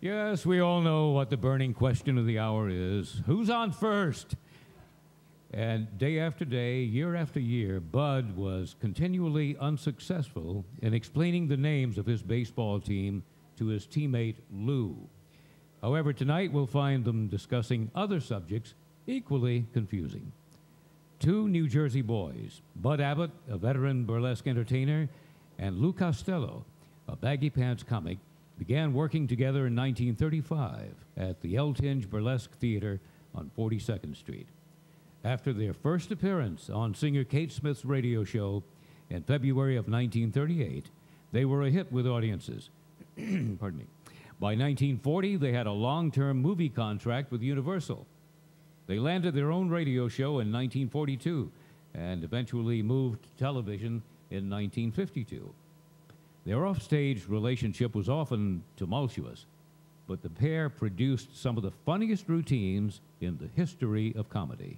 Yes, we all know what the burning question of the hour is. Who's on first? And day after day, year after year, Bud was continually unsuccessful in explaining the names of his baseball team to his teammate Lou. However, tonight we'll find them discussing other subjects equally confusing. Two New Jersey boys, Bud Abbott, a veteran burlesque entertainer, and Lou Costello, a baggy pants comic, began working together in 1935 at the El Tinge Burlesque Theater on 42nd Street. After their first appearance on singer Kate Smith's radio show in February of 1938, they were a hit with audiences. Pardon me. By 1940, they had a long-term movie contract with Universal. They landed their own radio show in 1942 and eventually moved to television in 1952. Their offstage relationship was often tumultuous, but the pair produced some of the funniest routines in the history of comedy,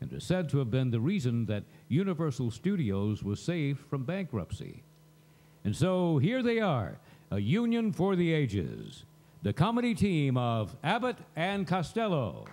and is said to have been the reason that Universal Studios was saved from bankruptcy. And so here they are, a union for the ages, the comedy team of Abbott and Costello.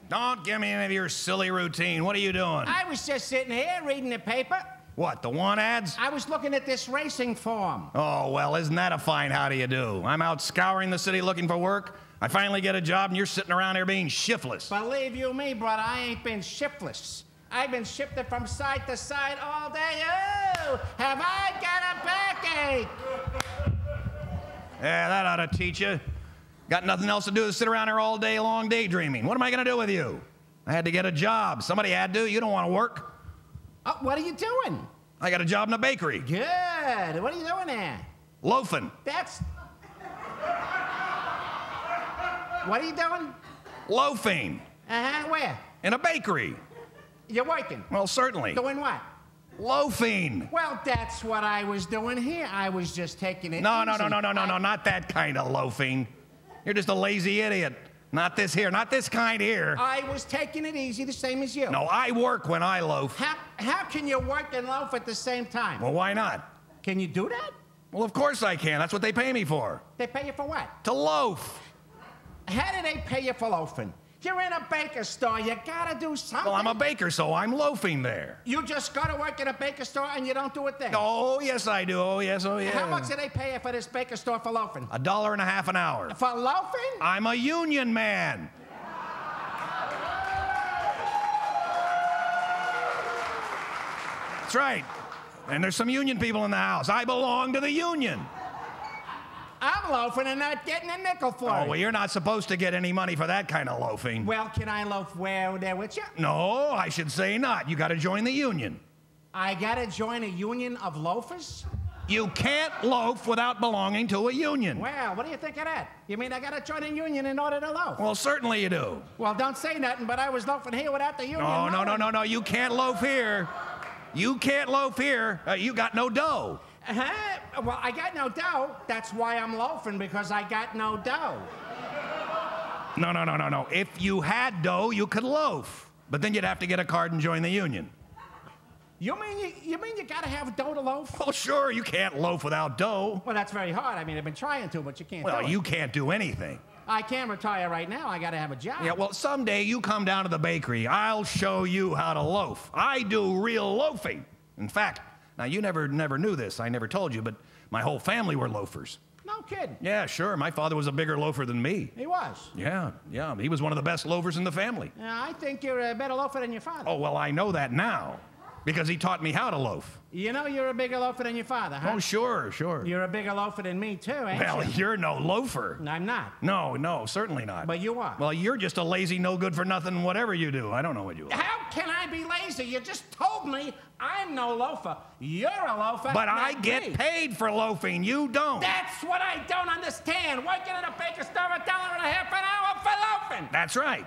Don't give me any of your silly routine. What are you doing? I was just sitting here reading the paper. What, the want ads? I was looking at this racing form. Oh, well, isn't that a fine how do you do? I'm out scouring the city looking for work. I finally get a job, and you're sitting around here being shiftless. Believe you me, brother, I ain't been shiftless. I've been shifting from side to side all day. Oh, have I got a backache? Yeah, that ought to teach you. Got nothing else to do than sit around here all day long daydreaming. What am I going to do with you? I had to get a job. Somebody had to. You don't want to work. Oh, what are you doing? I got a job in a bakery. Good. What are you doing there? Loafing. That's... What are you doing? Loafing. Uh-huh, where? In a bakery. You're working? Well, certainly. Doing what? Loafing. Well, that's what I was doing here. I was just taking it No, easy. no, not that kind of loafing. You're just a lazy idiot. Not this here, not this kind here. I was taking it easy, the same as you. No, I work when I loaf. How can you work and loaf at the same time? Well, why not? Can you do that? Well, of course I can. That's what they pay me for. They pay you for what? To loaf. How do they pay you for loafing? You're in a baker store. You gotta do something. Well, I'm a baker, so I'm loafing there. You just go to work in a baker store and you don't do a thing? Oh, yes, I do. Oh, yes, oh, yeah. How much do they pay you for this baker store for loafing? $1.50 an hour. For loafing? I'm a union man. That's right. And there's some union people in the house. I belong to the union. I'm loafing and not getting a nickel for it. Oh, well, you're not supposed to get any money for that kind of loafing. Well, can I loaf where there with you? No, I should say not. You got to join the union. I got to join a union of loafers? You can't loaf without belonging to a union. Well, what do you think of that? You mean I got to join a union in order to loaf? Well, certainly you do. Well, don't say nothing, but I was loafing here without the union. No. You can't loaf here. You can't loaf here. You got no dough. Well, I got no dough. That's why I'm loafing, because I got no dough. No. If you had dough, you could loaf. But then you'd have to get a card and join the union. You mean you gotta have dough to loaf? Well, sure, you can't loaf without dough. Well, that's very hard. I mean, I've been trying to, but you can't do Well, it. you can't do anything. I can't retire right now. I gotta have a job. Yeah, well, someday you come down to the bakery. I'll show you how to loaf. I do real loafing. In fact, now you never knew this. I never told you, but my whole family were loafers. No kidding. Yeah, sure. My father was a bigger loafer than me. He was? Yeah. He was one of the best loafers in the family. Yeah, I think you're a better loafer than your father. Oh, well, I know that now because he taught me how to loaf. You know you're a bigger loafer than your father, huh? Oh, sure. You're a bigger loafer than me, too, ain't you? Well, you're no loafer. I'm not. No, certainly not. But you are. Well, you're just a lazy, no-good-for-nothing whatever you do. I don't know what you are. How can I be lazy? You just told me I'm no loafer. You're a loafer, But not I get me. paid for loafing. You don't. That's what I don't understand. Working in a baker store $1.50 an hour for loafing. That's right.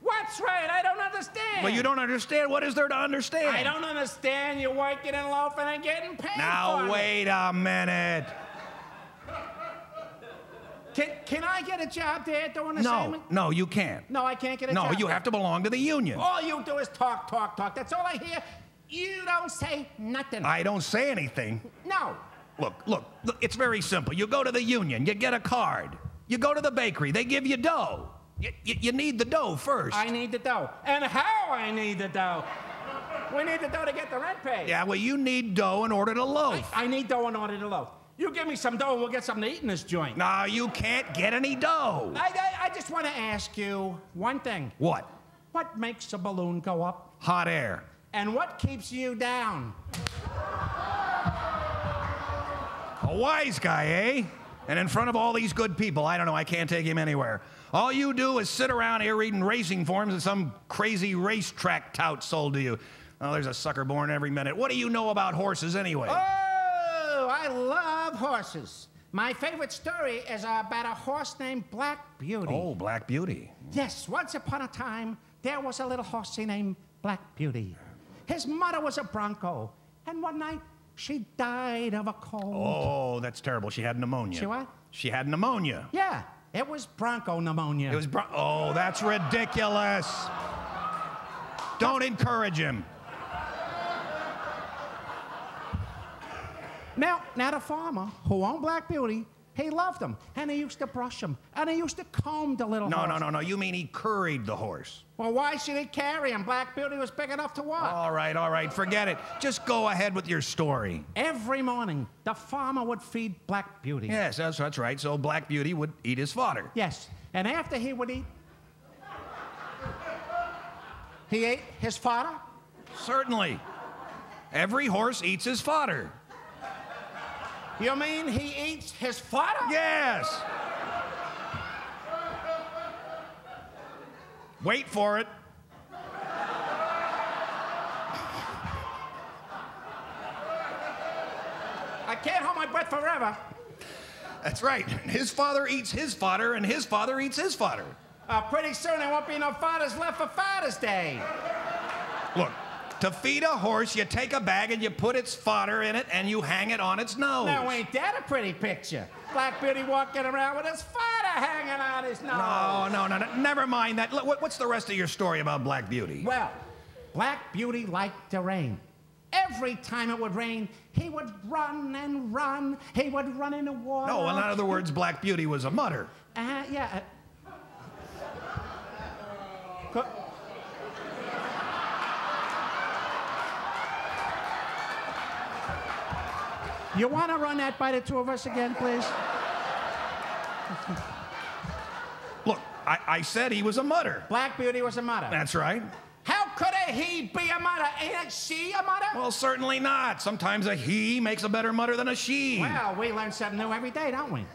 What's right? I don't understand. Well, you don't understand. What is there to understand? I don't understand. You're working and loafing and getting paid for Now, it. wait a minute. Can I get a job there doing the same? No, you can't. No, I can't get a job. No, you have to belong to the union. All you do is talk, talk, talk. That's all I hear. You don't say nothing. I don't say anything. No. Look, it's very simple. You go to the union, you get a card. You go to the bakery, they give you dough. You need the dough first. I need the dough. And how I need the dough. We need the dough to get the rent paid. Yeah, well, you need dough in order to loaf. I need dough in order to loaf. You give me some dough and we'll get something to eat in this joint. No, you can't get any dough. I just want to ask you one thing. What? What makes a balloon go up? Hot air. And what keeps you down? A wise guy, eh? And in front of all these good people, I don't know, I can't take him anywhere. All you do is sit around here reading racing forms that some crazy racetrack tout sold to you. Oh, there's a sucker born every minute. What do you know about horses anyway? Oh, I love horses. My favorite story is about a horse named Black Beauty. Oh, Black Beauty. Yes, once upon a time, there was a little horsey named Black Beauty. His mother was a bronco, and one night, she died of a cold. Oh, that's terrible. She had pneumonia. She what? She had pneumonia. Yeah, it was bronco pneumonia. It was oh, that's ridiculous. Don't encourage him. Now the farmer who owned Black Beauty, he loved him, and he used to brush him, and he used to comb the little horse. No. You mean he curried the horse? Well, why should he carry him? Black Beauty was big enough to walk. All right. Forget it. Just go ahead with your story. Every morning, the farmer would feed Black Beauty. Yes, that's right. So Black Beauty would eat his fodder. Yes, and after he would eat, he ate his fodder? Certainly. Every horse eats his fodder. You mean he eats his fodder? Yes. Wait for it. I can't hold my breath forever. That's right. His father eats his fodder, and his father eats his fodder. Pretty soon there won't be no fathers left for Father's Day. Look, to feed a horse, you take a bag and you put its fodder in it and you hang it on its nose. Now, ain't that a pretty picture? Black Beauty walking around with his fodder hanging on his nose. No. Never mind that. What's the rest of your story about Black Beauty? Well, Black Beauty liked to rain. Every time it would rain, he would run and run. He would run in the water. No, in other words, Black Beauty was a mudder. Yeah. You want to run that by the two of us again, please? Look, I said he was a mudder. Black Beauty was a mudder. That's right. How could a he be a mudder? Ain't she a mudder? Well, certainly not. Sometimes a he makes a better mudder than a she. Well, we learn something new every day, don't we?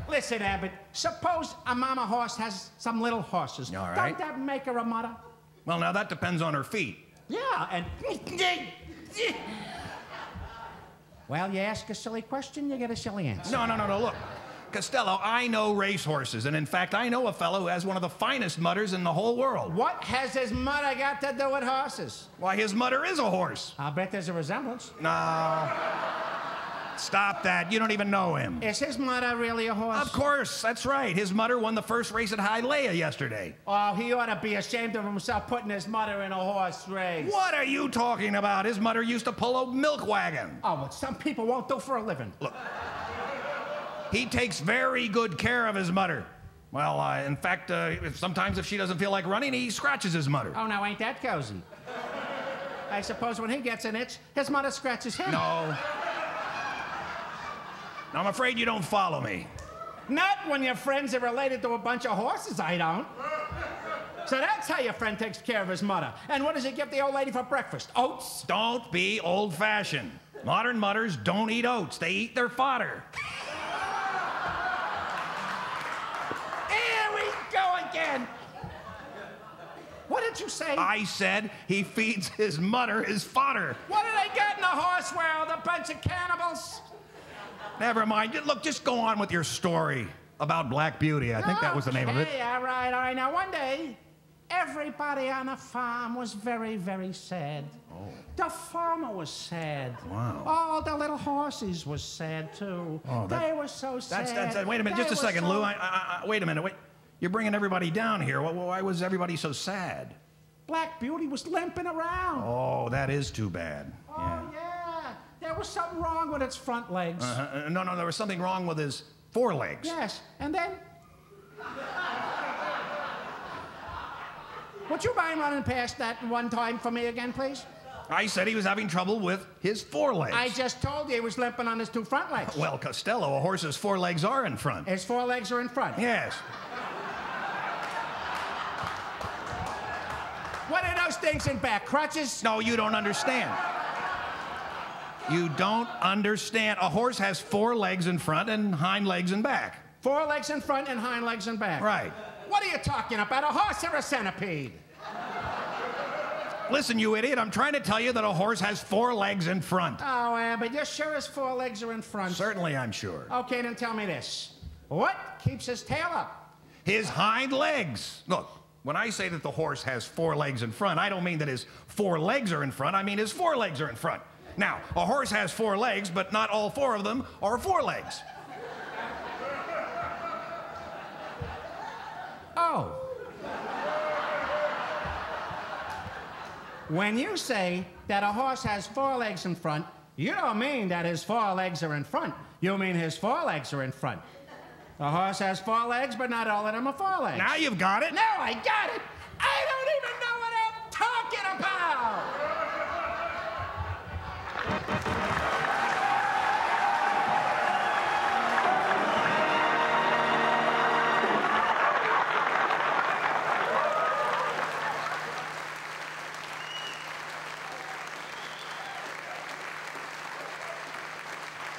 Listen, Abbott, suppose a mama horse has some little horses. All right. Don't that make her a mudder? Well, now that depends on her feet. Yeah, and... Well, you ask a silly question, you get a silly answer. No. Look, Costello, I know racehorses, and in fact, I know a fellow who has one of the finest mudders in the whole world. What has his mudder got to do with horses? Why, his mudder is a horse. I'll bet there's a resemblance. No. Stop that. You don't even know him. Is his mudder really a horse? Of course, that's right. His mudder won the first race at Hialeah yesterday. Oh, he ought to be ashamed of himself putting his mudder in a horse race. What are you talking about? His mudder used to pull a milk wagon. Oh, but some people won't do for a living. Look, he takes very good care of his mudder. Well, in fact, sometimes if she doesn't feel like running, he scratches his mudder. Oh, now ain't that cozy? I suppose when he gets an itch, his mudder scratches him. No. I'm afraid you don't follow me. Not when your friends are related to a bunch of horses, I don't. So that's how your friend takes care of his mudder. And what does he give the old lady for breakfast? Oats? Don't be old-fashioned. Modern mudders don't eat oats. They eat their fodder. Here we go again. What did you say? I said he feeds his mudder his fodder. What do they got in the horse world? A bunch of cannibals? Never mind. Look, just go on with your story about Black Beauty. I think that was the name of it. Okay, all right. Now, one day, Everybody on the farm was very, very sad. Oh. The farmer was sad. Wow. All the little horses was sad, too. Oh, they were so sad. Wait a minute, just a second, Lou. Wait a minute. Wait. You're bringing everybody down here. Why was everybody so sad? Black Beauty was limping around. Oh, that is too bad. Oh, yeah. There was something wrong with its front legs. No, there was something wrong with his forelegs. Yes, and then... Would you mind running past that one time for me again, please? I said he was having trouble with his forelegs. I just told you he was limping on his two front legs. Well, Costello, a horse's forelegs are in front. His forelegs are in front. Yes. What are those things in back? Crutches? No, you don't understand. You don't understand. A horse has 4 legs in front and hind legs in back. 4 legs in front and hind legs in back. Right. What are you talking about? A horse or a centipede? Listen, you idiot, I'm trying to tell you that a horse has 4 legs in front. Oh, but you're sure his 4 legs are in front? Certainly, I'm sure. Okay, then tell me this. What keeps his tail up? His hind legs. Look, when I say that the horse has 4 legs in front, I don't mean that his 4 legs are in front. I mean his forelegs are in front. Now, a horse has 4 legs, but not all 4 of them are forelegs. Oh. When you say that a horse has 4 legs in front, you don't mean that his 4 legs are in front. You mean his forelegs are in front. A horse has 4 legs, but not all of them are forelegs. Now you've got it. Now I got it. I don't even know